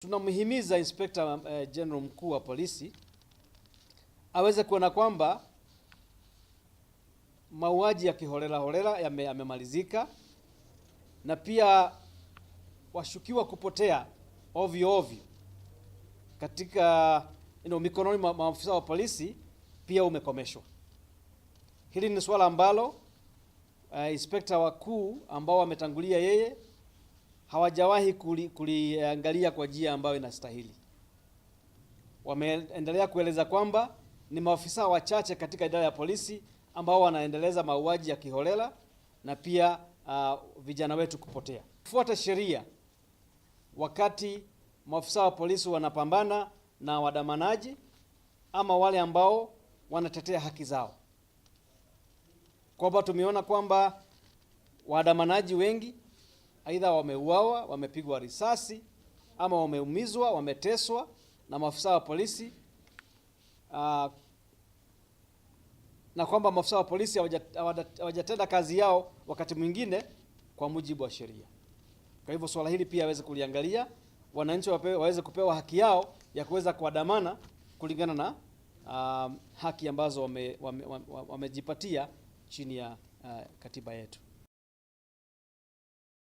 Tunamhimiza Inspector General mkuu wa polisi aweze kuona kwamba mauaji ya kiholela yamemalizika, na pia washukiwa kupotea ovyo ovyo katika mikononi mwa maafisa wa polisi pia umekomeshwa. Hili ni swala ambalo inspekta wakuu ambao wametangulia yeye hawajawahi kuliangalia kwa njia ambayo inastahili. Wameendelea kueleza kwamba ni maafisa wachache katika idara ya polisi ambao wanaendeleza mauaji ya kiholela na pia vijana wetu kupotea. Kufuata sheria wakati maafisa wa polisi wanapambana na wadamanaji ama wale ambao wanatetea haki zao. Kwamba tumeona kwamba wadamanaji wengi aidha wameuawa, wamepigwa risasi ama wameumizwa, wameteswa na maafisa wa polisi, na kwamba maafisa wa polisi hawajatenda kazi yao wakati mwingine kwa mujibu wa sheria. Kwa hivyo swala hili pia waweze kuliangalia, wananchi waweze kupewa haki yao ya kuweza kuandamana kulingana na haki ambazo wamejipatia chini ya katiba yetu.